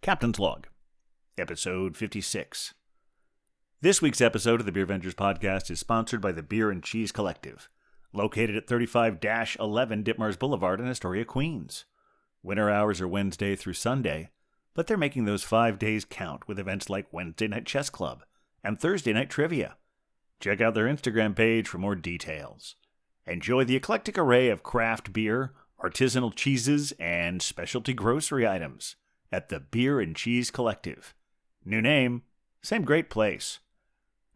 Captain's Log, Episode 56. This week's episode of the Beer Vengers podcast is sponsored by the Beer and Cheese Collective, located at 35-11 Ditmars Boulevard in Astoria, Queens. Winter hours are Wednesday through Sunday, but they're making those 5 days count with events like Wednesday Night Chess Club and Thursday Night Trivia. Check out their Instagram page for more details. Enjoy the eclectic array of craft beer, artisanal cheeses, and specialty grocery items at the Beer and Cheese Collective. New name, same great place.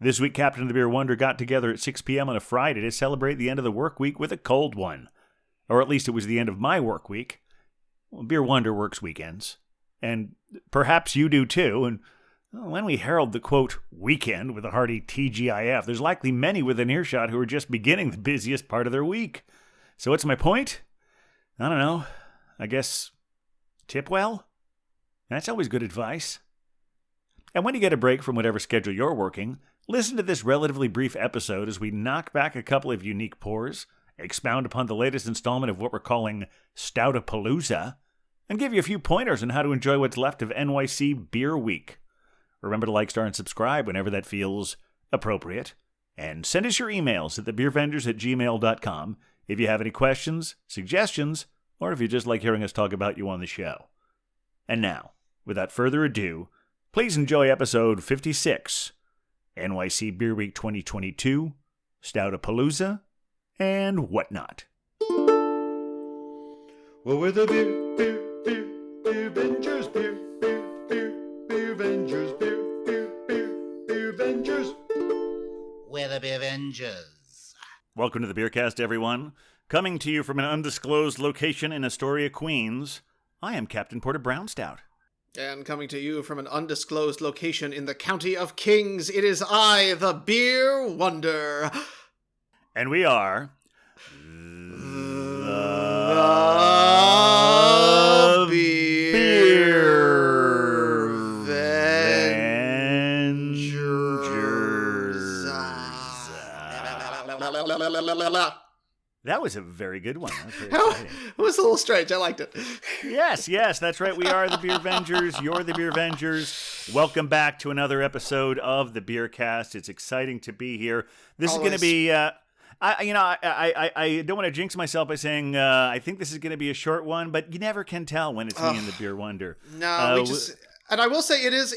This week, Captain of the Beer Wonder got together at 6 p.m. on a Friday to celebrate the end of the work week with a cold one. Or at least it was the end of my work week. Well, Beer Wonder works weekends. And perhaps you do too. And when we herald the, quote, weekend with a hearty TGIF, there's likely many within earshot who are just beginning the busiest part of their week. So what's my point? I don't know. I guess tip well? That's always good advice. And when you get a break from whatever schedule you're working, listen to this relatively brief episode as we knock back a couple of unique pours, expound upon the latest installment of what we're calling Stoutapalooza, and give you a few pointers on how to enjoy what's left of NYC Beer Week. Remember to like, star, and subscribe whenever that feels appropriate. And send us your emails at thebeervengers@gmail.com if you have any questions, suggestions, or if you just like hearing us talk about you on the show. And now, without further ado, please enjoy episode 56, NYC Beer Week 2022, Stoutapalooza, and whatnot. Well, we're the beer Vengers, beer Vengers, beer Vengers. We're the Beer Vengers. Welcome to the Beercast, everyone. Coming to you from an undisclosed location in Astoria, Queens, I am Captain Porter Brownstout. And coming to you from an undisclosed location in the County of Kings, it is I, the Beer Wonder. And we are the Beer Vengers. That was a very good one. It was a little strange. I liked it. Yes, that's right. We are the Beer Vengers. You're the Beer Vengers. Welcome back to another episode of the Beercast. It's exciting to be here. This is going to be... I don't want to jinx myself by saying I think this is going to be a short one, but you never can tell when it's me and the Beer Wonder. No, and I will say it is,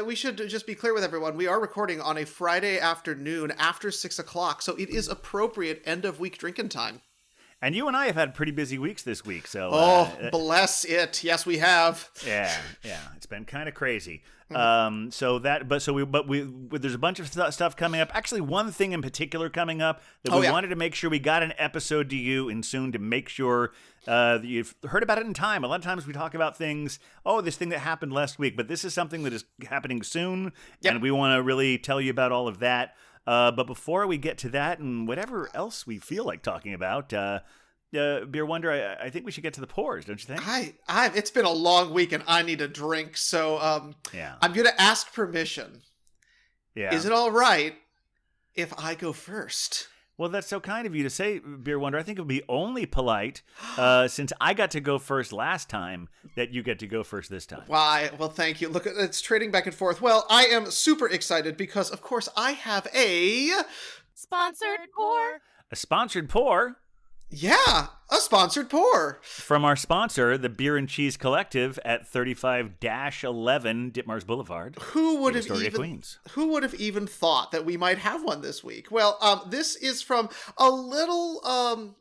we should just be clear with everyone. We are recording on a Friday afternoon after 6 o'clock, so it is appropriate end of week drinking time. And you and I have had pretty busy weeks this week, so... bless it. Yes, we have. Yeah. It's been kind of crazy. There's a bunch of stuff coming up. Actually, one thing in particular coming up that we wanted to make sure we got an episode to you and soon to make sure that you've heard about it in time. A lot of times we talk about things, this thing that happened last week, but this is something that is happening soon, and we want to really tell you about all of that. But before we get to that and whatever else we feel like talking about, Beer Wonder, I think we should get to the pours, don't you think? It's been a long week and I need a drink, so I'm going to ask permission. Yeah. Is it all right if I go first? Well, that's so kind of you to say, Beer Wonder. I think it would be only polite, since I got to go first last time, that you get to go first this time. Why? Well, thank you. Look, it's trading back and forth. Well, I am super excited because, of course, I have a... Sponsored pour. A sponsored pour? Yeah, a sponsored pour. From our sponsor, the Beer and Cheese Collective at 35-11 Ditmars Boulevard. Who would have even thought that we might have one this week? Well, this is from a little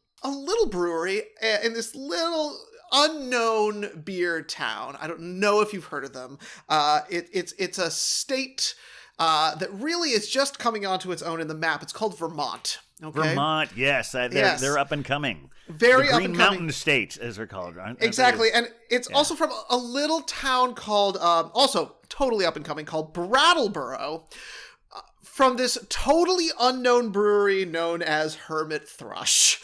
brewery in this little unknown beer town. I don't know if you've heard of them. It's a state that really is just coming onto its own in the map. It's called Vermont. Okay. Vermont, yes. They're up and coming. Very the up and coming. Green Mountain State, as they're called. Right? Exactly. And it's also from a little town called, also totally up and coming, called Brattleboro. From this totally unknown brewery known as Hermit Thrush.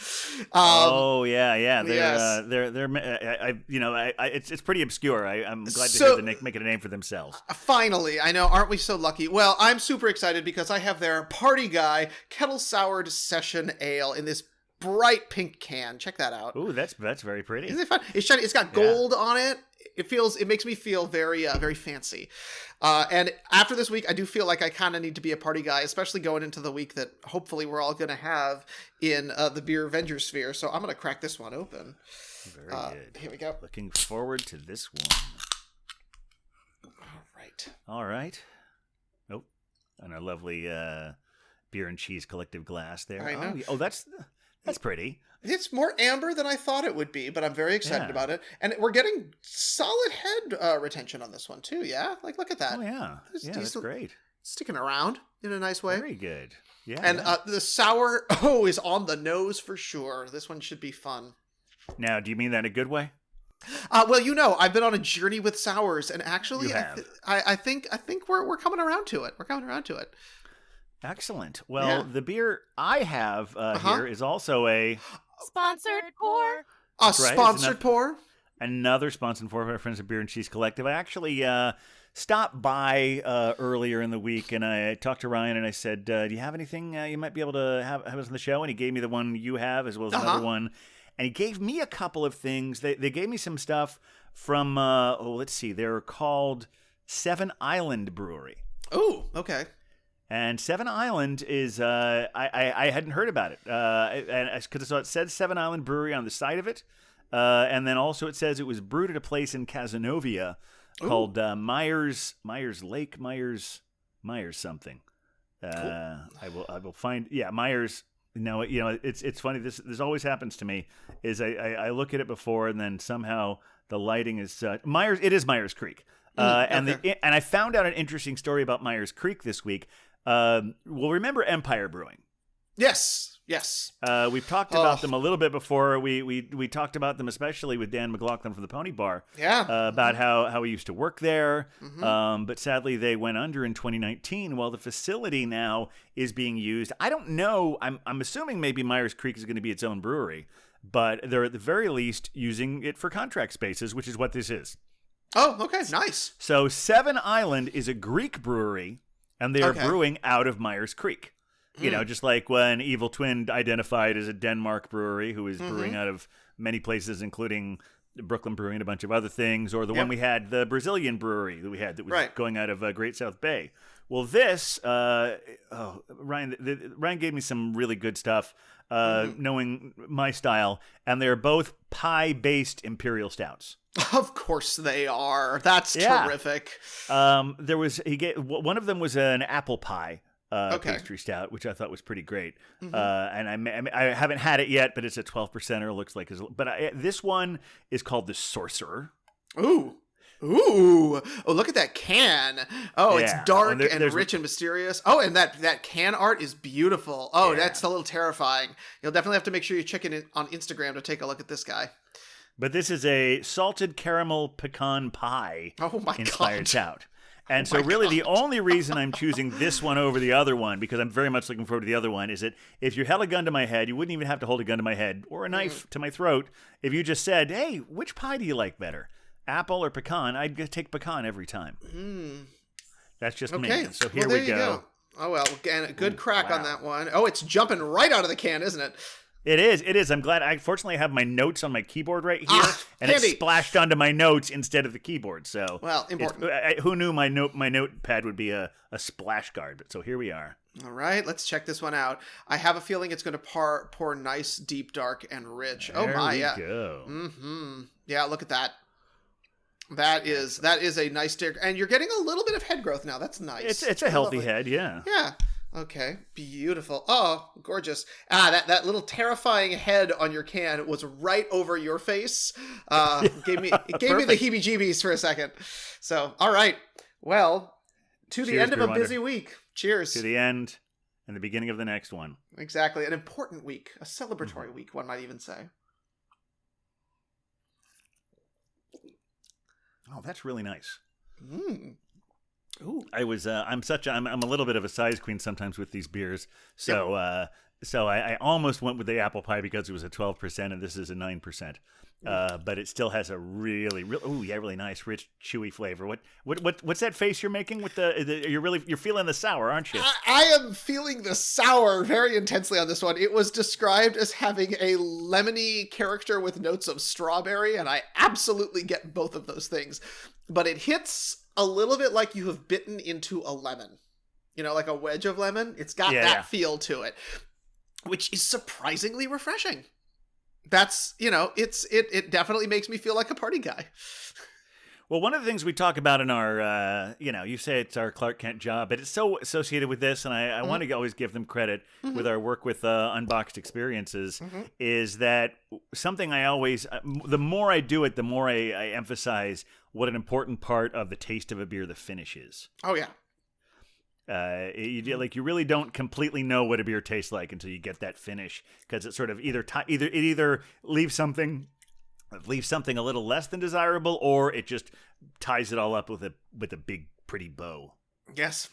It's pretty obscure. I'm glad to hear they're making a name for themselves. Finally, I know, aren't we so lucky? Well, I'm super excited because I have their party guy kettle soured session ale in this bright pink can. Check that out. Ooh, that's very pretty. Isn't it fun? It's shiny. It's got gold on it. It makes me feel very fancy. And after this week, I do feel like I kind of need to be a party guy, especially going into the week that hopefully we're all going to have in the Beer Avenger sphere. So I'm going to crack this one open. Very good. Here we go. Looking forward to this one. All right. Oh, and a lovely beer and cheese collective glass there. I know. Oh, that's pretty. It's more amber than I thought it would be, but I'm very excited about it. And we're getting solid head retention on this one too, yeah? Like, look at that. Oh, yeah. That's great. Sticking around in a nice way. Very good. Yeah. And the sour, is on the nose for sure. This one should be fun. Now, do you mean that in a good way? Well, I've been on a journey with sours, and actually, I think we're coming around to it. We're coming around to it. Excellent. Well, the beer I have here is also a sponsored pour. Sponsored pour. Another sponsored pour for our friends at Beer and Cheese Collective. I actually stopped by earlier in the week, and I talked to Ryan, and I said, do you have anything you might be able to have us on the show? And he gave me the one you have, as well as another one. And he gave me a couple of things. They gave me some stuff from, let's see, they're called Seven Island Brewery. Oh, okay. And Seven Island is, I hadn't heard about it. Because it said Seven Island Brewery on the side of it. And then also it says it was brewed at a place in Cazenovia called Myers Lake, Myers something. Cool. I will find, Myers. No, it's funny. This always happens to me. Is I look at it before, and then somehow the lighting is Myers. It is Myers Creek, and I found out an interesting story about Myers Creek this week. Well, remember Empire Brewing? Yes. We've talked about them a little bit before. We talked about them, especially with Dan McLaughlin from the Pony Bar. Yeah. About how he used to work there. Mm-hmm. But sadly, they went under in 2019. Well, the facility now is being used. I don't know. I'm assuming maybe Myers Creek is going to be its own brewery, but they're at the very least using it for contract spaces, which is what this is. Oh, okay, nice. So Seven Island is a Greek brewery, and they are brewing out of Myers Creek. You know, just like when Evil Twin identified as a Denmark brewery who is brewing out of many places, including Brooklyn Brewing and a bunch of other things, or the one we had, the Brazilian brewery that we had that was going out of Great South Bay. Well, this, Ryan gave me some really good stuff, knowing my style, and they're both pie-based imperial stouts. Of course they are. That's terrific. One of them was an apple pie. Pastry stout, which I thought was pretty great. And I haven't had it yet, but it's a 12%er. Looks like, this one is called the Sorcerer. Ooh! Oh, look at that can. Oh, it's dark and rich and mysterious. Oh, and that can art is beautiful. Oh, that's a little terrifying. You'll definitely have to make sure you check in on Instagram to take a look at this guy. But this is a salted caramel pecan pie inspired stout. And so really the only reason I'm choosing this one over the other one, because I'm very much looking forward to the other one, is that if you held a gun to my head, you wouldn't even have to hold a gun to my head or a knife to my throat. If you just said, hey, which pie do you like better, apple or pecan? I'd take pecan every time. That's just me. So here we go. Oh, well, and a good crack on that one. Oh, it's jumping right out of the can, isn't it? It is. I'm glad. I fortunately have my notes on my keyboard right here, and handy. It splashed onto my notes instead of the keyboard. So, important. Who knew my notepad would be a splash guard? But so here we are. All right, let's check this one out. I have a feeling it's going to pour nice, deep, dark, and rich. There we go. Mm-hmm. Yeah, look at that. That is a nice stick, and you're getting a little bit of head growth now. That's nice. It's a healthy head, yeah. Yeah. Okay, beautiful. Oh, gorgeous. That little terrifying head on your can was right over your face. It gave me the heebie-jeebies for a second. So, all right. Well, to the end of a busy week. Cheers. To the end and the beginning of the next one. Exactly. An important week. A celebratory week, one might even say. Oh, that's really nice. Ooh. I'm a little bit of a size queen sometimes with these beers. So I almost went with the apple pie because it was a 12% and this is a 9%. But it still has a really nice, rich, chewy flavor. What's that face you're making with you're feeling the sour, aren't you? I am feeling the sour very intensely on this one. It was described as having a lemony character with notes of strawberry, and I absolutely get both of those things. But it hits a little bit like you have bitten into a lemon. Like a wedge of lemon. It's got that feel to it, which is surprisingly refreshing. That's, it definitely makes me feel like a party guy. Well, one of the things we talk about in our, you say it's our Clark Kent job, but it's so associated with this, and I want to always give them credit with our work with Unboxed Experiences, is that something I always, the more I do it, the more I emphasize what an important part of the taste of a beer the finish is. Oh, yeah. You really don't completely know what a beer tastes like until you get that finish, because it sort of either leaves something a little less than desirable, or it just ties it all up with a big pretty bow. Yes.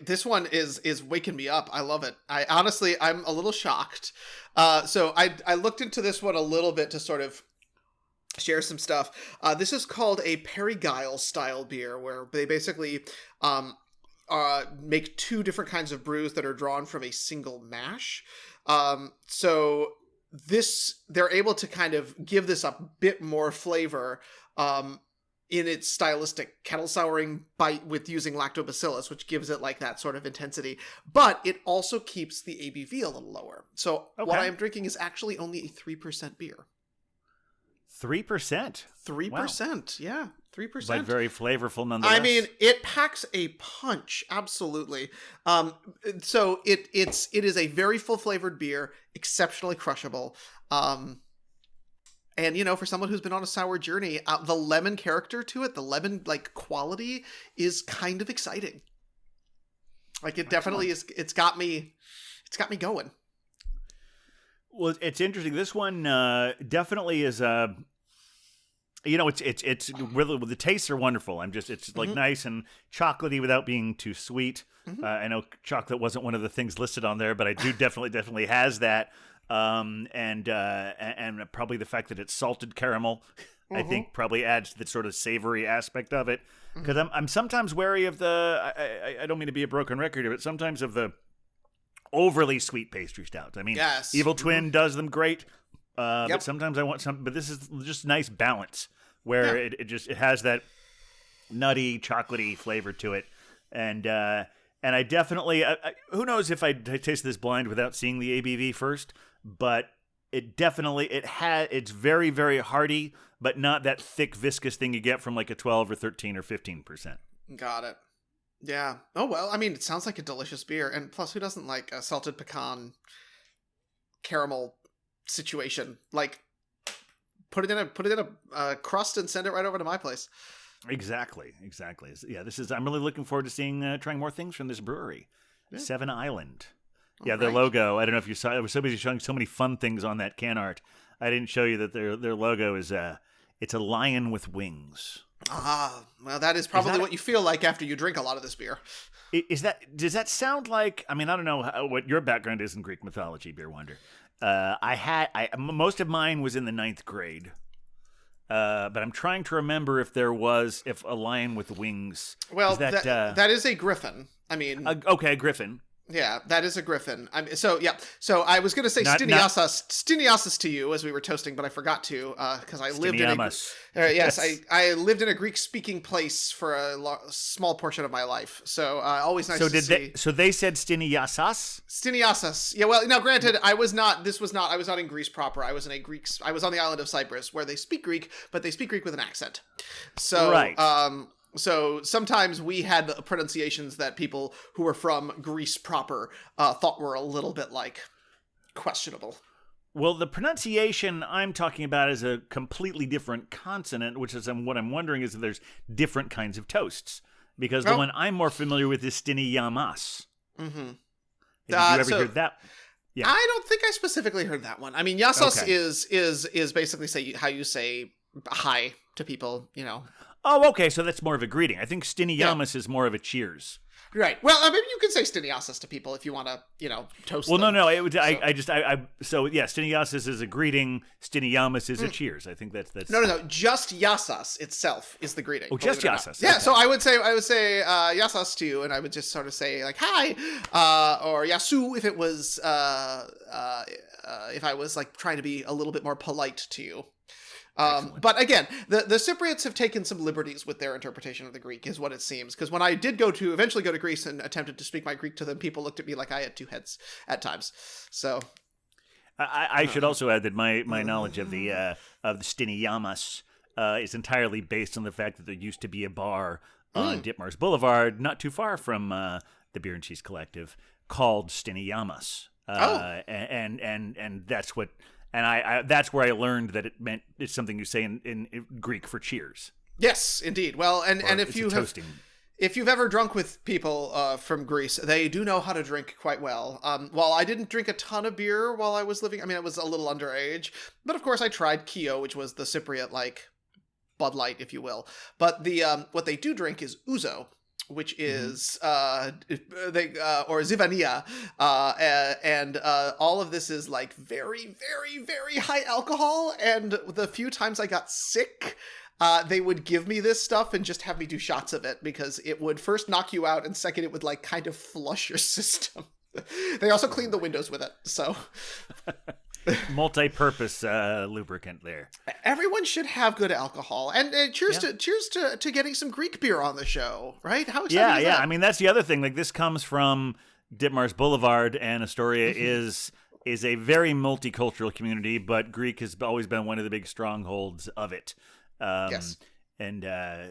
This one is waking me up. I love it. I'm a little shocked. So I looked into this one a little bit to sort of share some stuff. This is called a Perigyle style beer, where they basically make two different kinds of brews that are drawn from a single mash. So they're able to kind of give this a bit more flavor in its stylistic kettle souring bite with using lactobacillus, which gives it like that sort of intensity. But it also keeps the ABV a little lower. So what I am drinking is actually only a 3% beer. 3%? 3%, yeah. 3%. But very flavorful nonetheless. I mean, it packs a punch, absolutely. So it is a very full flavored beer, exceptionally crushable. And for someone who's been on a sour journey, the lemon character to it, the lemon quality is kind of exciting. It definitely is. It's got me going. Well, it's interesting. This one definitely is it's really, the tastes are wonderful. It's nice and chocolatey without being too sweet. I know chocolate wasn't one of the things listed on there, but I do definitely has that. And probably the fact that it's salted caramel, I think probably adds to the sort of savory aspect of it. Because I'm sometimes wary of I don't mean to be a broken record, but sometimes of the overly sweet pastry stouts. I mean, yes. Evil Twin does them great, but sometimes I want some. But this is just nice balance where it has that nutty, chocolatey flavor to it, and I definitely who knows if I taste this blind without seeing the ABV first, but it's very, very hearty, but not that thick, viscous thing you get from like a 12 or 13 or 15%. Got it. Yeah. Oh, well, I mean, it sounds like a delicious beer. And plus, who doesn't like a salted pecan caramel situation? Put it in a crust and send it right over to my place. Exactly. Yeah, I'm really looking forward to trying more things from this brewery. Yeah. Seven Island. Yeah, their logo. I don't know if you saw. I was so busy showing so many fun things on that can art. I didn't show you that their logo is it's a lion with wings. Ah, well, that is probably what you feel like after you drink a lot of this beer. Does that sound like? I mean, I don't know what your background is in Greek mythology, Beer Wonder. Most of mine was in the 9th grade, but I'm trying to remember if a lion with wings. Well, that is a griffin. I mean, okay, griffin. Yeah, that is a griffin. So I was going to say Stiniasis to you as we were toasting, but I forgot to because I lived in I lived in a Greek-speaking place for a small portion of my life. So always nice to see. So they said Stiniasas? Stiniasis. Yeah, well, now granted, I was not in Greece proper. I was on the island of Cyprus where they speak Greek, but they speak Greek with an accent. So right. So sometimes we had pronunciations that people who were from Greece proper thought were a little bit questionable. Well, the pronunciation I'm talking about is a completely different consonant, which is what I'm wondering is if there's different kinds of toasts. Because the one I'm more familiar with is Stiniyamas. Mm-hmm. Have you ever heard that? Yeah. I don't think I specifically heard that one. I mean, Yasos is basically how you say hi to people, Oh, okay, so that's more of a greeting. I think Stiniamus is more of a cheers. Right. Well, maybe you can say Stiniasis to people if you want to, toast them. No. It would. So yeah, Stiniasis is a greeting. Stiniamus is a cheers. I think that's. No. Just Yasas itself is the greeting. Oh, just Yasas. Yeah. Okay. So I would say Yasas to you, and I would just sort of say like hi, or Yasu if it was if I was like trying to be a little bit more polite to you. But again, the Cypriots have taken some liberties with their interpretation of the Greek, is what it seems. Because when I did eventually go to Greece and attempted to speak my Greek to them, people looked at me like I had two heads at times. So, I should also add that my knowledge of the Stiniamas is entirely based on the fact that there used to be a bar on Ditmars Boulevard, not too far from the Beer and Cheese Collective, called Stiniamas. And that's what. And I that's where I learned that it's something you say in Greek for cheers. Yes, indeed. Well, and if you've ever drunk with people from Greece, they do know how to drink quite well. While I didn't drink a ton of beer while I was living, I was a little underage, but of course I tried Kio, which was the Cypriot like Bud Light, if you will. But the what they do drink is ouzo, which is or Zivania, and all of this is like very, very, very high alcohol. And the few times I got sick, they would give me this stuff and just have me do shots of it because it would first knock you out, and second, it would like kind of flush your system. They also cleaned the windows with it, so. Multi-purpose lubricant there. Everyone should have good alcohol, and cheers to getting some Greek beer on the show, right? How exciting is that? That's the other thing. Like, this comes from Ditmars Boulevard, and Astoria is a very multicultural community, but Greek has always been one of the big strongholds of it. Yes. And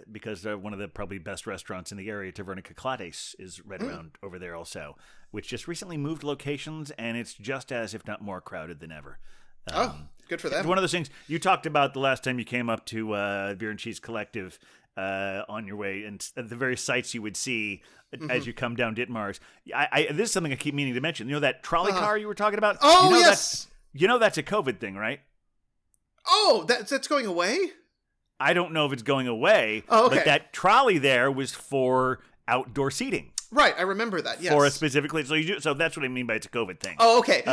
because one of the probably best restaurants in the area, Taverna Kyklates, is right around over there also, which just recently moved locations, and it's just as, if not more, crowded than ever. Good for them. One of those things you talked about the last time you came up to Beer and Cheese Collective on your way, and the various sights you would see as you come down Ditmars. This is something I keep meaning to mention. You know that trolley car you were talking about? Oh, yes! That's a COVID thing, right? Oh, that's going away? I don't know if it's going away, but that trolley there was for outdoor seating. Right, I remember that, yes. For a specifically, so that's what I mean by it's a COVID thing. Oh, okay.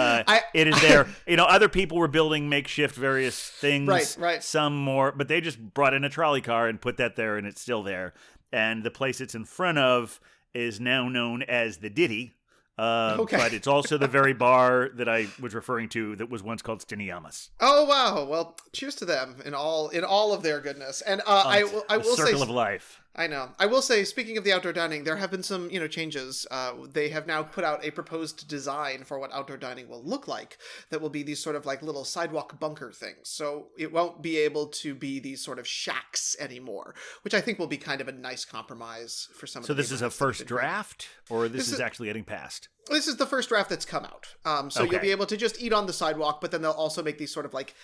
It is there. Other people were building makeshift various things. Right. Some more, but they just brought in a trolley car and put that there, and it's still there. And the place it's in front of is now known as the Ditty. But it's also the very bar that I was referring to that was once called Stiniamas. Oh wow! Well, cheers to them in all of their goodness. And I will say, circle of life. I know. I will say, speaking of the outdoor dining, there have been some changes. They have now put out a proposed design for what outdoor dining will look like. That will be these sort of like little sidewalk bunker things. So it won't be able to be these sort of shacks anymore, which I think will be kind of a nice compromise for some. So this is a first draft, or this is actually getting passed? This is the first draft that's come out. So you'll be able to just eat on the sidewalk, but then they'll also make these sort of like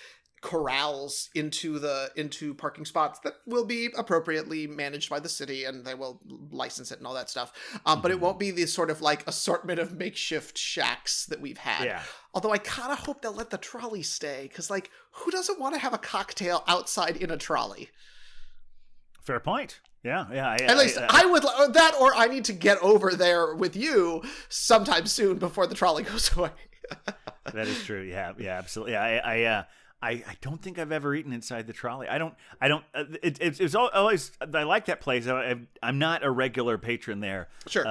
corrals into parking spots that will be appropriately managed by the city, and they will license it and all that stuff. But it won't be this sort of like assortment of makeshift shacks that we've had. Yeah. Although I kind of hope they'll let the trolley stay, because like, who doesn't want to have a cocktail outside in a trolley? Fair point. Yeah. At least I would that, or I need to get over there with you sometime soon before the trolley goes away. That is true. Yeah, absolutely. I don't think I've ever eaten inside the trolley. I don't. It's always. I like that place. I'm not a regular patron there. Sure.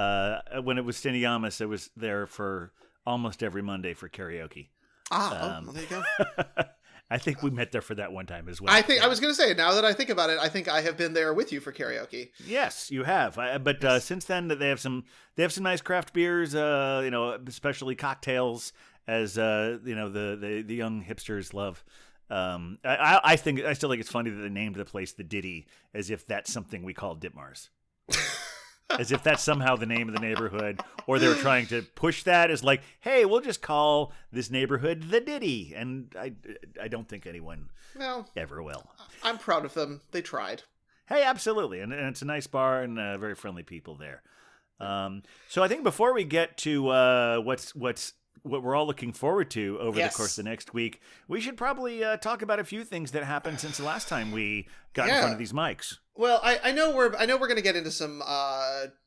When it was Stiniamas, I was there for almost every Monday for karaoke. Well, there you go. I think we met there for that one time as well. I was going to say, now that I think about it, I think I have been there with you for karaoke. Yes, you have. But since then, they have some nice craft beers. Especially cocktails, as the young hipsters love. I still think it's funny that they named the place the Ditty, as if that's something we call Ditmars. As if that's somehow the name of the neighborhood, or they were trying to push that as like, hey, we'll just call this neighborhood the Ditty, and I don't think anyone ever will. I'm proud of them. They tried. Hey, absolutely, and it's a nice bar and very friendly people there. So I think before we get to what's what we're all looking forward to over Yes. the course of the next week, we should probably talk about a few things that happened since the last time we got in front of these mics. Well, I know we're going to get into some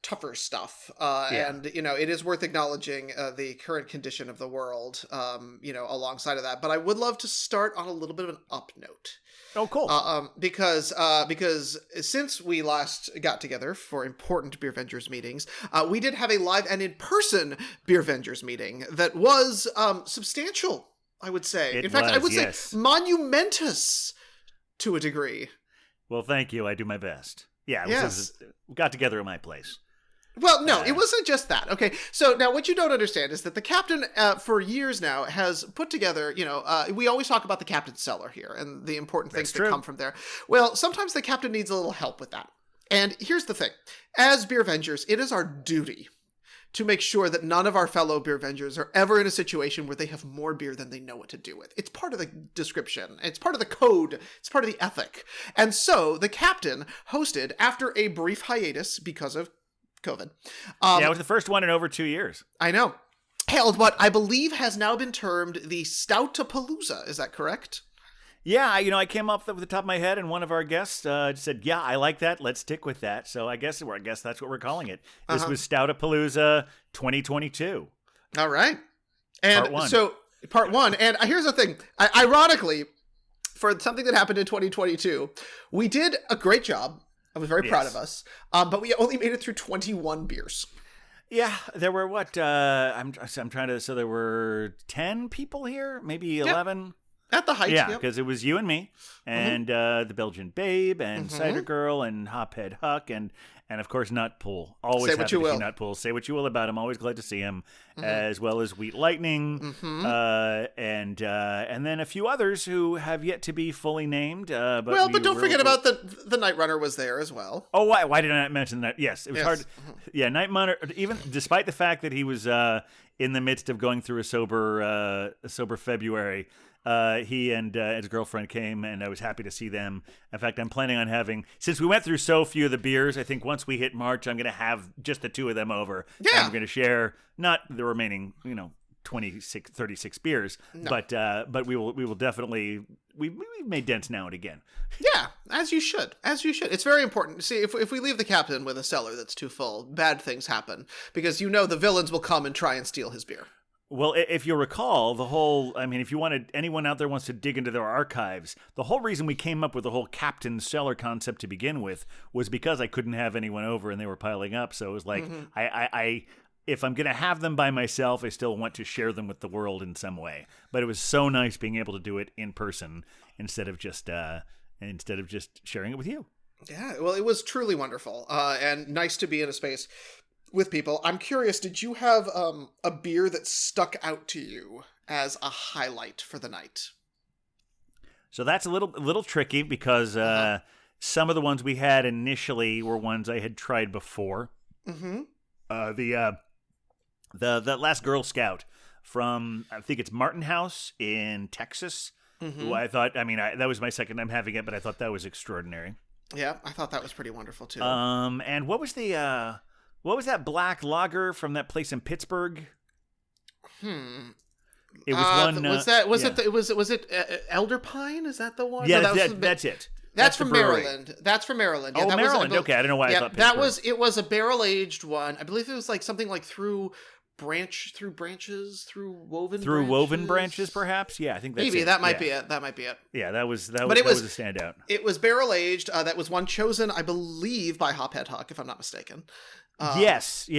tougher stuff, and it is worth acknowledging the current condition of the world, alongside of that. But I would love to start on a little bit of an up note. Oh, cool. Because since we last got together for important Beer Vengers meetings, we did have a live and in-person Beer Vengers meeting that was substantial, I would say. In fact, I would say monumentous to a degree. Well, thank you. I do my best. Yeah, we got together at my place. Well, no, it wasn't just that. Okay, so now what you don't understand is that the captain, for years now, has put together, we always talk about the captain's cellar here and the important things that come from there. Well, sometimes the captain needs a little help with that. And here's the thing. As Beer Vengers, it is our duty to make sure that none of our fellow Beer Vengers are ever in a situation where they have more beer than they know what to do with. It's part of the description. It's part of the code. It's part of the ethic. And so the captain hosted, after a brief hiatus because of COVID. It was the first one in over 2 years. I know. Held what I believe has now been termed the Stoutapalooza. Is that correct? Yeah, I came up with the top of my head, and one of our guests said, "Yeah, I like that. Let's stick with that." So I guess that's what we're calling it. This was Stoutapalooza 2022. All right, and part one. So part one. And here's the thing. Ironically, for something that happened in 2022, we did a great job. I was very proud of us, but we only made it through 21 beers. Yeah, there were what? I'm trying to. So there were 10 people here, maybe 11. At the height, yeah, because it was you and me, and the Belgian Babe, and Cider Girl, and Hophead Huck, and of course Nutpool. Always say what you will. Nutpool. Say what you will about him. Always glad to see him, as well as Wheat Lightning, and then a few others who have yet to be fully named. But don't forget about the Night Runner was there as well. Oh, why did I not mention that? Yes, it was hard. Yeah, Night Runner. Even despite the fact that he was in the midst of going through a sober February. He and his girlfriend came, and I was happy to see them. In fact, I'm planning on having, since we went through so few of the beers, I think once we hit March, I'm going to have just the two of them over. Yeah. And we're going to share, not the remaining, 36 beers, but we will definitely, we've made dents now and again. Yeah, as you should. It's very important. See, if we leave the captain with a cellar that's too full, bad things happen, because the villains will come and try and steal his beer. Well, if you'll recall, if anyone out there wants to dig into their archives, the whole reason we came up with the whole captain cellar concept to begin with was because I couldn't have anyone over and they were piling up. So it was like, if I'm going to have them by myself, I still want to share them with the world in some way. But it was so nice being able to do it in person instead of just sharing it with you. Yeah, well, it was truly wonderful and nice to be in a space with people. I'm curious, did you have a beer that stuck out to you as a highlight for the night? So that's a little tricky because some of the ones we had initially were ones I had tried before. Mm-hmm. The last Girl Scout from, I think it's Martin House in Texas, who I thought, that was my second time having it, but I thought that was extraordinary. Yeah, I thought that was pretty wonderful too. And what was what was that black lager from that place in Pittsburgh? It was one. Was it Elder Pine? Is that the one? Yeah, that's it. That's from Maryland. That's from Maryland. Yeah, Maryland. Okay, I don't know why I thought Pittsburgh. It was a barrel aged one. I believe it was like something like through woven branches, perhaps. Yeah, I think that's maybe it. that might be it. Yeah, that was a standout. It was barrel aged. That was one chosen, I believe, by Hophead Huck, if I'm not mistaken. Yes.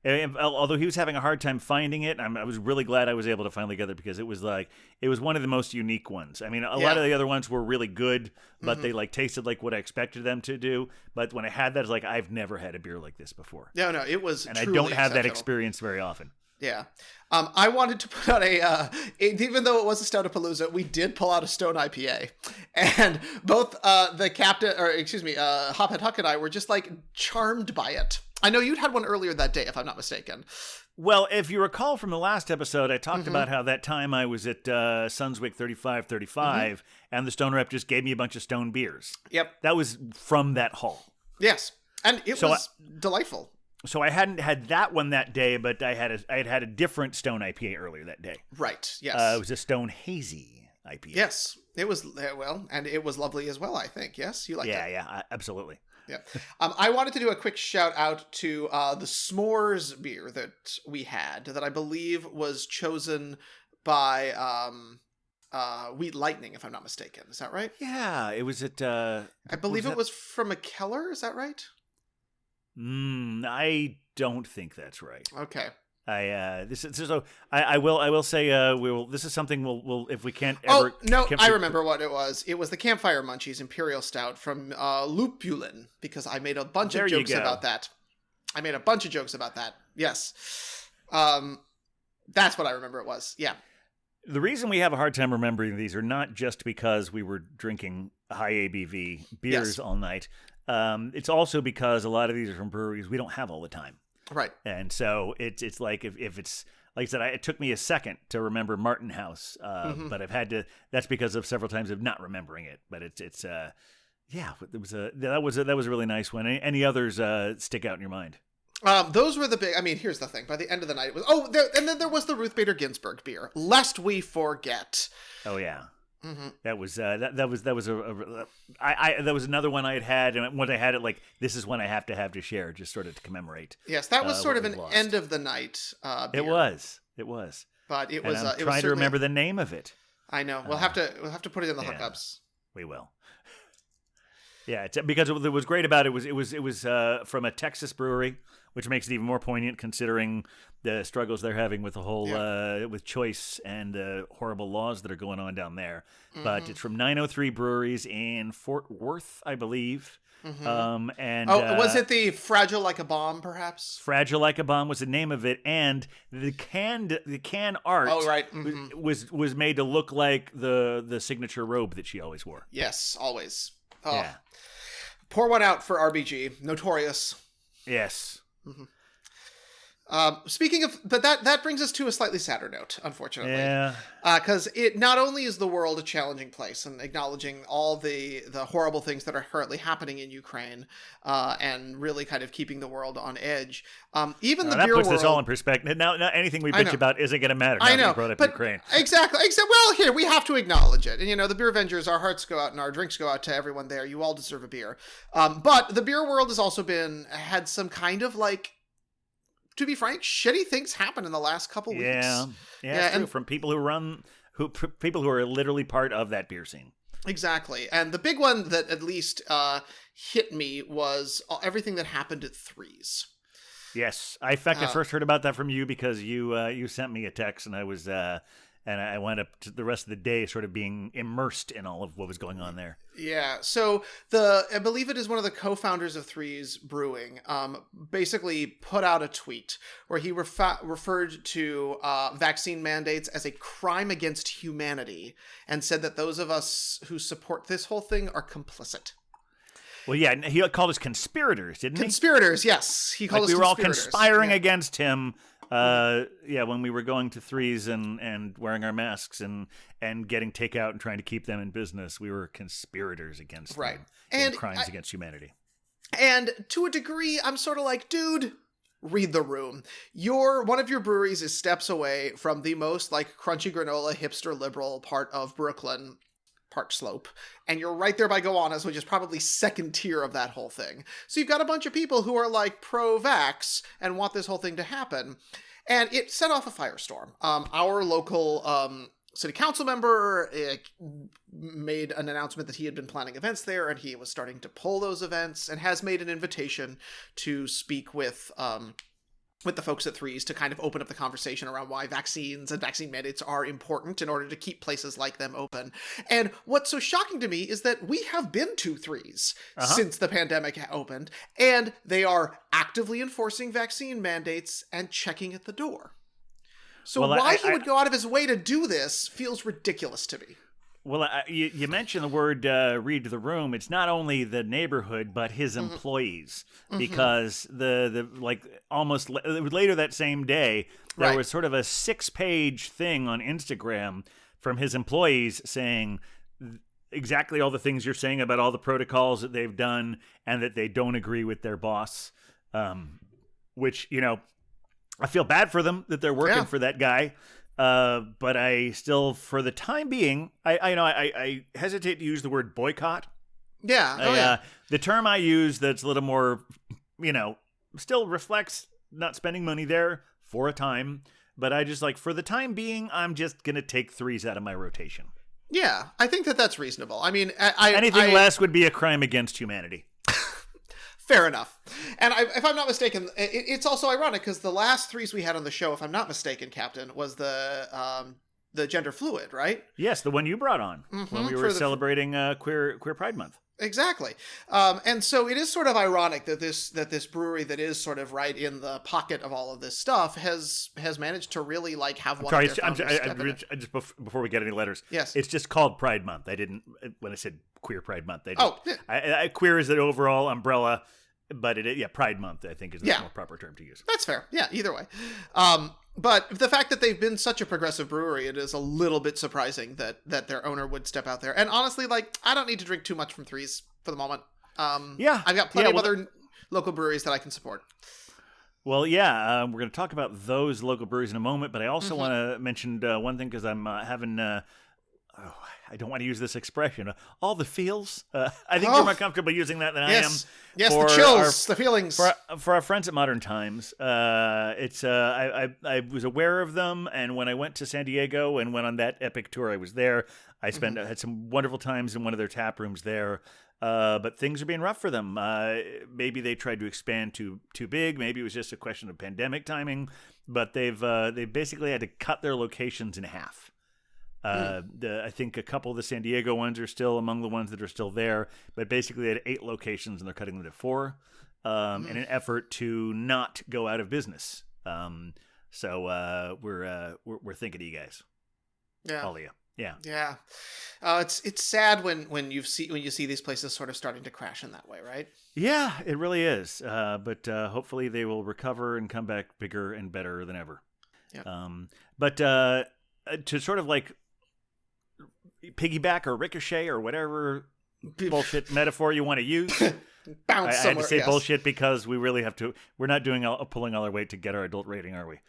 Although he was having a hard time finding it, I was really glad I was able to finally get it because it was one of the most unique ones. A lot of the other ones were really good, but they tasted like what I expected them to do. But when I had that, it's like I've never had a beer like this before. No, it was, and I don't have that experience very often. Yeah. I wanted to put out even though it was a Stoutapalooza, we did pull out a Stone IPA. And both Hophead Huck and I were just charmed by it. I know you'd had one earlier that day, if I'm not mistaken. Well, if you recall from the last episode, I talked about how that time I was at Sunswick 3535, and the Stone Rep just gave me a bunch of Stone beers. Yep. That was from that haul. Yes. And it was delightful. So I hadn't had that one that day, but I had had a different Stone IPA earlier that day. Right. Yes. It was a Stone Hazy IPA. Yes, it was and it was lovely as well. I think. Yes, you liked it. Yeah, absolutely. Yeah. I wanted to do a quick shout out to the s'mores beer that we had that I believe was chosen by Wheat Lightning, if I'm not mistaken. Is that right? Yeah, it was at. I believe it was from a Keller. Is that right? I don't think that's right. Okay. I will say this is something we'll if we can't ever. Oh no, I remember what it was. It was the Campfire Munchies Imperial Stout from Lupulin, because I made a bunch of jokes about that. Yes, that's what I remember it was. Yeah. The reason we have a hard time remembering these are not just because we were drinking high ABV beers all night. It's also because a lot of these are from breweries we don't have all the time. Right. And so it's like if it's like I said, it took me a second to remember Martin House, but I've had to. That's because of several times of not remembering it. But it's that was a really nice one. Any others stick out in your mind? Those were the big. I mean, here's the thing. By the end of the night, it was and then there was the Ruth Bader Ginsburg beer. Lest we forget. Oh yeah. Mm-hmm. That was that was another one I had, and when I had it, like, this is one I have to share, just sort of to commemorate. Yes, that was sort of an end of the night beer. It was, but it was. I'm trying to remember the name of it. I know. We'll have to put it in the hookups. We will. Yeah, because what was great about it was from a Texas brewery, which makes it even more poignant considering the struggles they're having with the whole with choice and the horrible laws that are going on down there. Mm-hmm. But it's from 903 Breweries in Fort Worth, I believe. Mm-hmm. Was it the Fragile Like a Bomb, perhaps? Fragile Like a Bomb was the name of it, and the can art was made to look like the signature robe that she always wore. Yes, always. Oh. Yeah. Pour one out for RBG. Notorious. Yes. Mm-hmm. Speaking of, but that brings us to a slightly sadder note, unfortunately. Yeah. Because it not only is the world a challenging place, and acknowledging all the horrible things that are currently happening in Ukraine, and really kind of keeping the world on edge. Even the beer world. That puts this all in perspective. Now anything we bitch about isn't going to matter. I know. Brought up but Ukraine. Exactly. Except, well, here we have to acknowledge it. And the Beer Avengers, our hearts go out and our drinks go out to everyone there. You all deserve a beer. But the beer world has also had some kind of, like, to be frank, shitty things happen in the last couple weeks. Yeah, it's true. From people people who are literally part of that beer scene. Exactly. And the big one that at least hit me was everything that happened at Threes. Yes, I first heard about that from you because you sent me a text, and I went up to the rest of the day sort of being immersed in all of what was going on there. Yeah. So I believe it is one of the co-founders of Threes Brewing, basically put out a tweet where he referred to vaccine mandates as a crime against humanity and said that those of us who support this whole thing are complicit. Well, yeah, he called us conspirators, didn't he? Conspirators, yes. He called us conspirators. We were all conspiring yeah. against him. When we were going to Threes and wearing our masks and getting takeout and trying to keep them in business, we were conspirators against them and crimes against humanity. And to a degree, I'm sort of like, dude, read the room. One of your breweries is steps away from the most, like, crunchy granola hipster liberal part of Brooklyn, Park Slope, and you're right there by Gowanus, which is probably second tier of that whole thing. So you've got a bunch of people who are, like, pro-vax and want this whole thing to happen, and it set off a firestorm. Our local city council member made an announcement that he had been planning events there, and he was starting to pull those events, and has made an invitation to speak with the folks at Threes to kind of open up the conversation around why vaccines and vaccine mandates are important in order to keep places like them open. And what's so shocking to me is that we have been to Threes since the pandemic opened, and they are actively enforcing vaccine mandates and checking at the door. So why he would go out of his way to do this feels ridiculous to me. Well, you mentioned the word read the room. It's not only the neighborhood, but his employees, because almost later that same day, there was sort of a 6-page thing on Instagram from his employees saying exactly all the things you're saying about all the protocols that they've done and that they don't agree with their boss which, I feel bad for them that they're working for that guy. But I still, for the time being, I hesitate to use the word boycott. Yeah. The term I use that's a little more, still reflects not spending money there for a time. But I just for the time being, I'm just going to take threes out of my rotation. Yeah, I think that's reasonable. I mean, anything less would be a crime against humanity. Fair enough. And if I'm not mistaken, it's also ironic because the last threes we had on the show, if I'm not mistaken, Captain, was the gender fluid, right? Yes, the one you brought on when we were celebrating Queer Pride Month. Exactly. And so it is sort of ironic that this brewery that is sort of right in the pocket of all of this stuff has managed to really have one of their founders just before we get any letters. Yes. It's just called Pride Month. I didn't, when I said Queer Pride Month. Queer is the overall umbrella, but Pride Month I think is the more proper term to use. That's fair. Yeah, either way. But the fact that they've been such a progressive brewery, it is a little bit surprising that their owner would step out there. And honestly, I don't need to drink too much from threes for the moment. I've got plenty of other local breweries that I can support. Well, we're going to talk about those local breweries in a moment, but I also want to mention one thing because I'm having... I don't want to use this expression. All the feels. I think you're more comfortable using that than I am. Yes, the chills, the feelings. For our friends at Modern Times, it's I was aware of them, and when I went to San Diego and went on that epic tour, I was there. I had some wonderful times in one of their tap rooms there. But things are being rough for them. Maybe they tried to expand too big. Maybe it was just a question of pandemic timing. But they've basically had to cut their locations in half. I think a couple of the San Diego ones are still among the ones that are still there, but basically they had 8 locations and they're cutting them to 4 in an effort to not go out of business. So we're thinking of you guys, all of you. Yeah. It's sad when you see these places sort of starting to crash in that way, right? Yeah, it really is. But hopefully they will recover and come back bigger and better than ever. Yeah. But to sort of piggyback or ricochet or whatever bullshit metaphor you want to use. Bounce I had to say bullshit because we really have to. We're not doing pulling all our weight to get our adult rating, are we?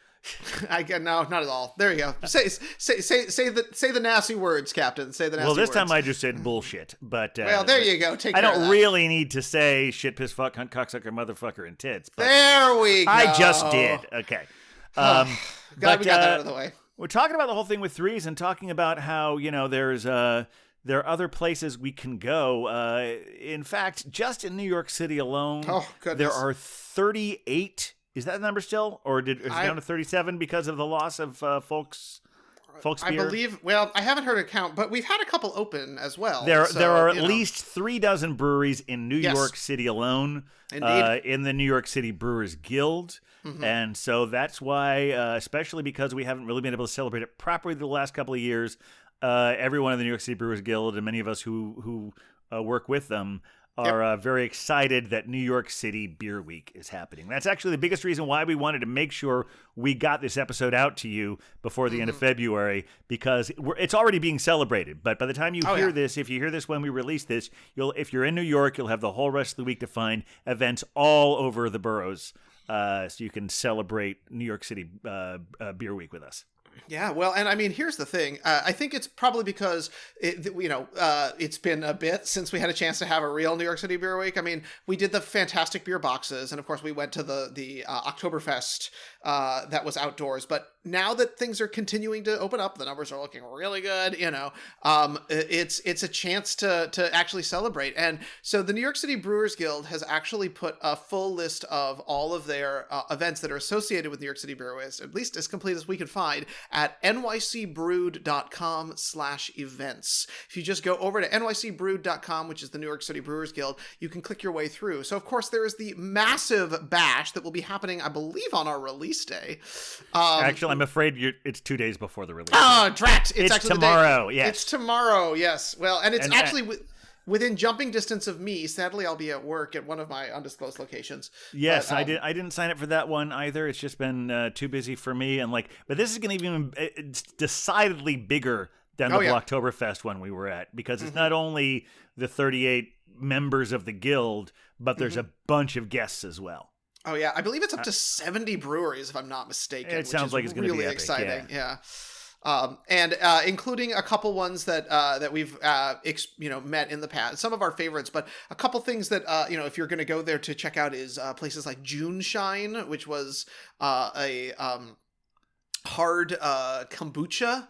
No, not at all. There you go. Say the nasty words, Captain. Say the nasty words. Well, this time I just said bullshit, but well, there you go. I don't really need to say shit, piss, fuck, cunt, cocksucker, motherfucker, and tits. But there we go. I just did. Okay. We got that out of the way. We're talking about the whole thing with threes and talking about how, there are other places we can go. In fact, just in New York City alone, there are 38. Is that the number still? Or is it down to 37 because of the loss of Folks beer? I believe, I haven't heard a count, but we've had a couple open as well. There are at least 36 breweries in New York City alone. Indeed. In the New York City Brewers Guild. Mm-hmm. And so that's why, especially because we haven't really been able to celebrate it properly the last couple of years, everyone in the New York City Brewers Guild and many of us who work with them are very excited that New York City Beer Week is happening. That's actually the biggest reason why we wanted to make sure we got this episode out to you before the end of February, because it's already being celebrated. But by the time you hear this, if you hear this when we release this, if you're in New York, you'll have the whole rest of the week to find events all over the boroughs. So you can celebrate New York City Beer Week with us. Yeah, well, and I mean, here's the thing. I think it's probably because, it's been a bit since we had a chance to have a real New York City Beer Week. I mean, we did the fantastic beer boxes, and of course we went to the Oktoberfest that was outdoors. But now that things are continuing to open up, the numbers are looking really good, it's a chance to actually celebrate. And so the New York City Brewers Guild has actually put a full list of all of their events that are associated with New York City Beer Week, at least as complete as we could find, at nycbrewed.com/events. If you just go over to nycbrewed.com, which is the New York City Brewers Guild, you can click your way through. So, of course, there is the massive bash that will be happening, I believe, on our release day. Actually, I'm afraid it's 2 days before the release. Oh, drat! It's actually tomorrow. Yes, it's tomorrow. Yes. Well, and it's actually within jumping distance of me. Sadly, I'll be at work at one of my undisclosed locations. Yes, I didn't sign up for that one either. It's just been too busy for me. And but this is going to be it's decidedly bigger than the Oktoberfest one we were at, because it's not only the 38 members of the guild, but there's a bunch of guests as well. Oh yeah, I believe it's up to 70 breweries if I'm not mistaken. It sounds like it's going to be really epic, exciting. Yeah. And including a couple ones that we've met in the past, some of our favorites, but a couple things that if you're going to go there to check out is places like June Shine, which was a hard kombucha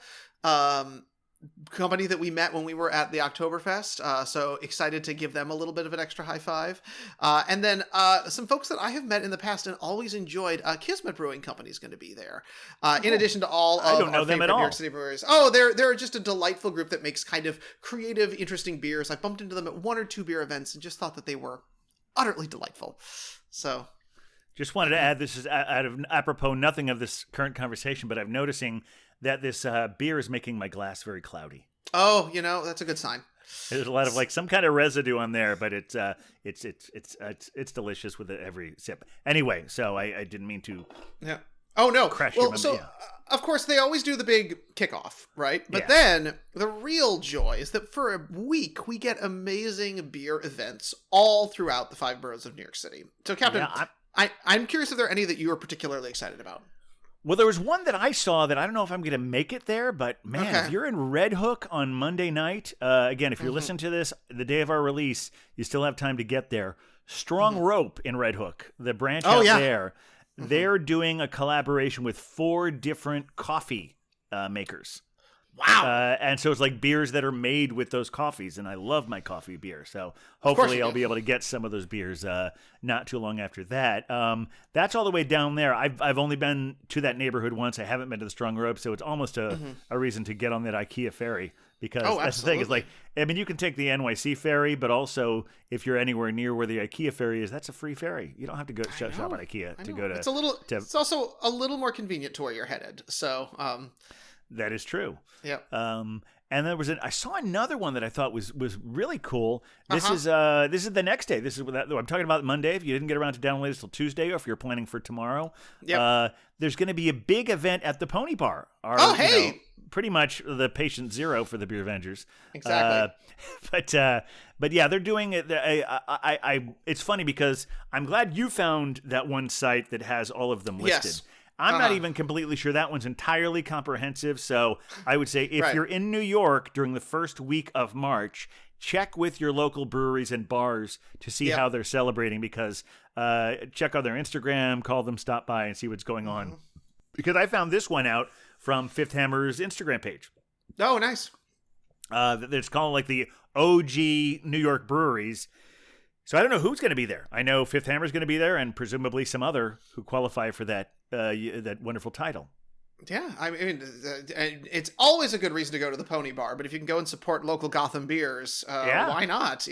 company that we met when we were at the Oktoberfest. So excited to give them a little bit of an extra high five. And then some folks that I have met in the past and always enjoyed, Kismet Brewing Company is going to be there. In addition to all of our favorite New York City breweries. Oh, they're just a delightful group that makes kind of creative, interesting beers. I bumped into them at 1 or 2 beer events and just thought that they were utterly delightful. So just wanted to add, this is out of apropos nothing of this current conversation, but I'm noticing that this beer is making my glass very cloudy. Oh, that's a good sign. There's a lot of some kind of residue on there, but it's delicious with every sip. Anyway, so I didn't mean to. Yeah. Oh no. Crash well, your so yeah. Of course they always do the big kickoff, right? But then the real joy is that for a week we get amazing beer events all throughout the 5 boroughs of New York City. So, Captain, I'm curious if there are any that you are particularly excited about. Well, there was one that I saw that I don't know if I'm going to make it there, but man, if you're in Red Hook on Monday night, again, if you're listening to this the day of our release, you still have time to get there. Strong Rope in Red Hook, the branch out there, they're doing a collaboration with 4 different coffee makers. Wow. And so it's like beers that are made with those coffees, and I love my coffee beer. So hopefully I'll be able to get some of those beers not too long after that. That's all the way down there. I've only been to that neighborhood once. I haven't been to the Strong Rope, so it's almost a reason to get on that IKEA ferry, because that's the thing. It's like, I mean, you can take the NYC ferry, but also if you're anywhere near where the IKEA ferry is, that's a free ferry. You don't have to go shop at IKEA to go to. It's also a little more convenient to where you're headed. So that is true. Yeah. And there was I saw another one that I thought was really cool. This is the next day. This is what I'm talking about Monday. If you didn't get around to download it till Tuesday, or if you're planning for tomorrow, there's going to be a big event at the Pony Bar. Pretty much the patient zero for the Beer Avengers. Exactly. But yeah, they're doing it. It's funny because I'm glad you found that one site that has all of them listed. Yes. I'm not even completely sure that one's entirely comprehensive. So I would say if you're in New York during the first week of March, check with your local breweries and bars to see how they're celebrating, because check out their Instagram, call them, stop by, and see what's going on. Because I found this one out from Fifth Hammer's Instagram page. Oh, nice. It's called like the OG New York breweries. So I don't know who's going to be there. I know Fifth Hammer's going to be there, and presumably some other who qualify for that wonderful title. Yeah, I mean, it's always a good reason to go to the Pony Bar, but if you can go and support local Gotham beers, why not,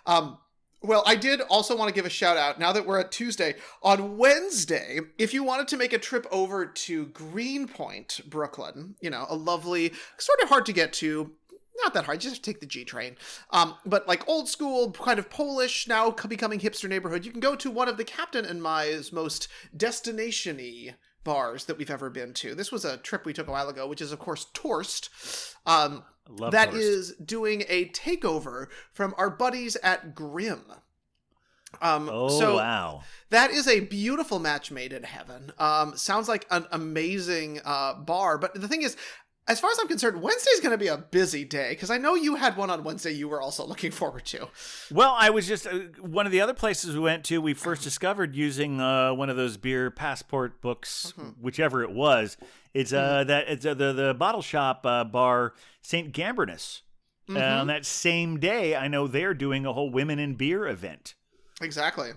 Well, I did also want to give a shout out, now that we're at Tuesday. On Wednesday, if you wanted to make a trip over to Greenpoint, Brooklyn, a lovely, sort of hard to get to, not that hard, just take the G train. But like old school, kind of Polish, now becoming hipster neighborhood, you can go to one of the Captain and Mai's most destination-y bars that we've ever been to. This was a trip we took a while ago, which is, of course, Torst. That is doing a takeover from our buddies at Grimm. Wow. That is a beautiful match made in heaven. Sounds like an amazing bar. But the thing is, as far as I'm concerned, Wednesday's going to be a busy day, because I know you had one on Wednesday you were also looking forward to. Well, I was just one of the other places we went to, we first discovered using one of those beer passport books, whichever it was. It's the bottle shop bar St. Gambrinus. On that same day, I know they're doing a whole women in beer event. Exactly.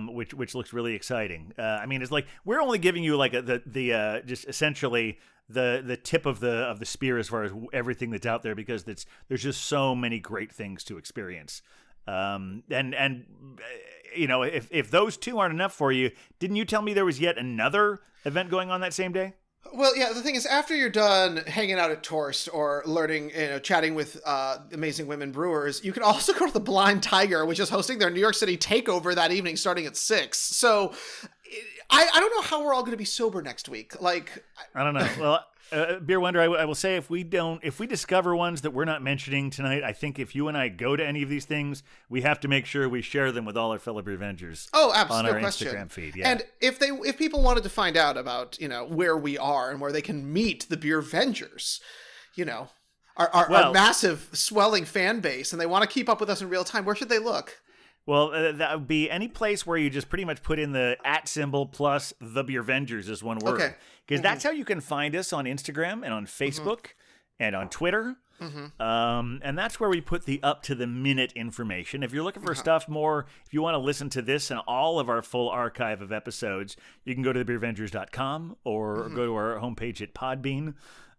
Which looks really exciting. I mean, it's like we're only giving you like the just essentially the tip of the spear as far as everything that's out there, because there's just so many great things to experience. And if those two aren't enough for you, didn't you tell me there was yet another event going on that same day? Well, yeah, the thing is, after you're done hanging out at Torst or learning, chatting with amazing women brewers, you can also go to the Blind Tiger, which is hosting their New York City takeover that evening starting at 6. So I don't know how we're all going to be sober next week. Like, I don't know. Well, Beer Wonder, I will say if we discover ones that we're not mentioning tonight, I think if you and I go to any of these things, we have to make sure we share them with all our fellow Beer Vengers. Oh, absolutely, on our no question. Instagram feed. Yeah. And if people wanted to find out about where we are and where they can meet the Beer Vengers, our massive swelling fan base, and they want to keep up with us in real time, where should they look? Well, that would be any place where you just pretty much put in the @ symbol plus the Beer Vengers as one word. Okay. Because that's how you can find us on Instagram and on Facebook and on Twitter. And that's where we put the up-to-the-minute information. If you're looking for stuff more, if you want to listen to this and all of our full archive of episodes, you can go to thebeervengers.com or go to our homepage at Podbean.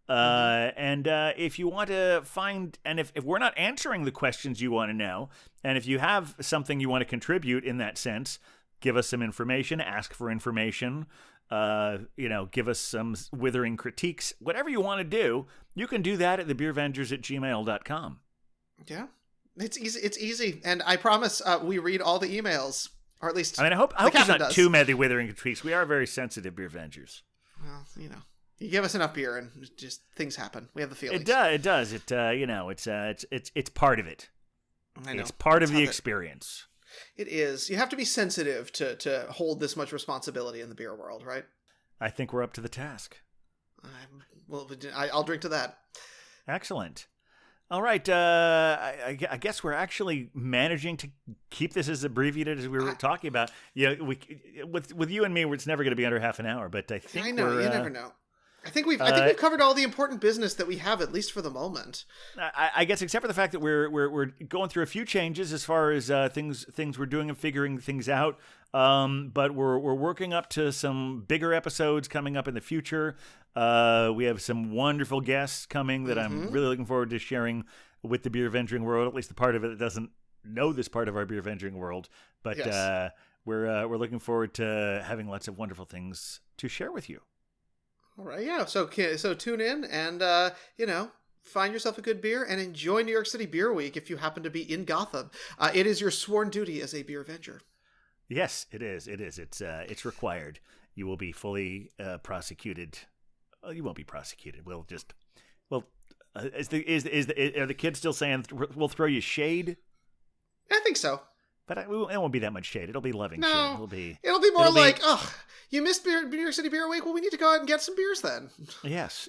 And if you want to find, and if we're not answering the questions you want to know, and if you have something you want to contribute in that sense, give us some information, ask for information, give us some withering critiques, whatever you want to do, you can do that at thebeervengers@gmail.com. Yeah, it's easy. And I promise we read all the emails, or at least I hope there's not does. too many withering critiques. We are very sensitive Beer Vengers. Well, you give us enough beer and just things happen. We have the feelings. It does. It's part of it. I know. It's part of the experience. It is. You have to be sensitive to hold this much responsibility in the beer world, right? I think we're up to the task. I'll drink to that. Excellent. All right. I guess we're actually managing to keep this as abbreviated as we were talking about. With you and me, it's never going to be under half an hour. But I think you never know. I think we've covered all the important business that we have, at least for the moment. I guess, except for the fact that we're going through a few changes as far as things we're doing and figuring things out. But we're working up to some bigger episodes coming up in the future. We have some wonderful guests coming that I'm really looking forward to sharing with the beer venturing world. At least the part of it that doesn't know this part of our beer venturing world. But yes. We're looking forward to having lots of wonderful things to share with you. All right, yeah. So tune in and find yourself a good beer and enjoy New York City Beer Week if you happen to be in Gotham. It is your sworn duty as a beer venger. Yes, it is. It's required. You will be fully prosecuted. Well, you won't be prosecuted. Are the kids still saying we'll throw you shade? I think so. But it won't be that much shade. It'll be loving shade. It'll be more like, you missed New York City Beer Week? Well, we need to go out and get some beers then. Yes.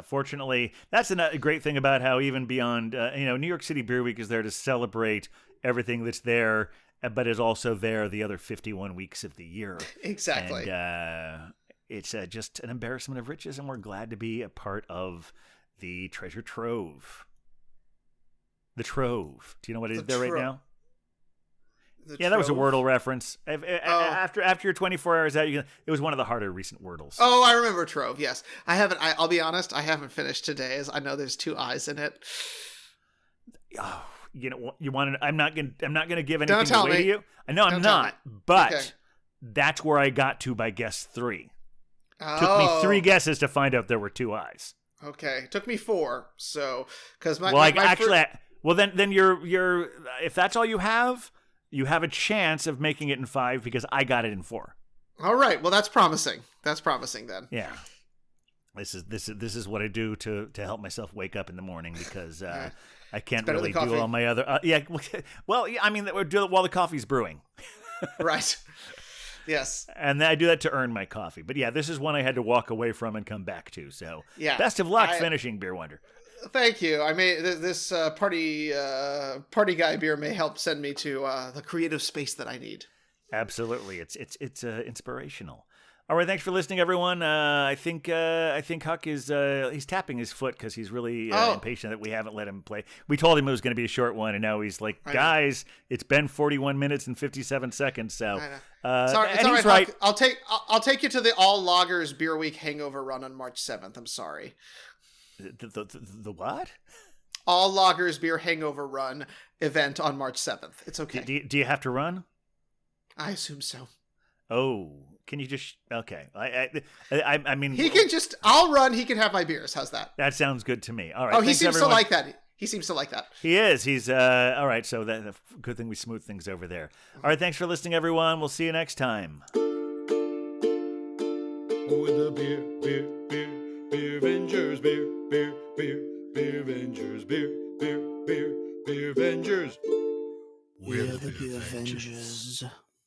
Fortunately, that's a great thing about how even beyond, New York City Beer Week is there to celebrate everything that's there, but is also there the other 51 weeks of the year. Exactly. And it's just an embarrassment of riches, and we're glad to be a part of the treasure trove. The trove. Do you know what it is there right now? That was a Wordle reference. After your 24 hours out, it was one of the harder recent Wordles. Oh, I remember Trove. Yes, I haven't. I'll be honest. I haven't finished today's. I know there's 2 I's in it. Oh, you want to? I'm not gonna give anything away to you. I know I'm not, but that's where I got to by guess 3. Took me 3 guesses to find out there were 2 I's. Okay, took me 4. So because then you're if that's all you have. You have a chance of making it in 5 because I got it in 4. All right. Well, that's promising. That's promising then. Yeah. This is what I do to help myself wake up in the morning because I can't really do all my other. Well, I mean, we're doing it while the coffee's brewing. Right. Yes. And I do that to earn my coffee. But yeah, this is one I had to walk away from and come back to. So best of luck finishing Beer Wonder. Thank you. I may this party guy beer may help send me to the creative space that I need. Absolutely, it's inspirational. All right, thanks for listening, everyone. I think Huck is he's tapping his foot because he's really impatient that we haven't let him play. We told him it was going to be a short one, and now he's like, guys, it's been 41 minutes and 57 seconds. So it's all right. Huck, I'll take you to the All Loggers Beer Week hangover run on March 7th. I'm sorry. The what? All Loggers Beer Hangover Run event on March 7th. It's okay. Do you have to run? I assume so. Oh, can you just... Okay. I mean... He can just... I'll run. He can have my beers. How's that? That sounds good to me. All right. Oh, he seems to like that. He seems to like that. He is. He's... all right. So good thing we smooth things over there. All right. Thanks for listening, everyone. We'll see you next time. With the beer Vengers, beer Vengers, beer Vengers. We're the Beer Avengers.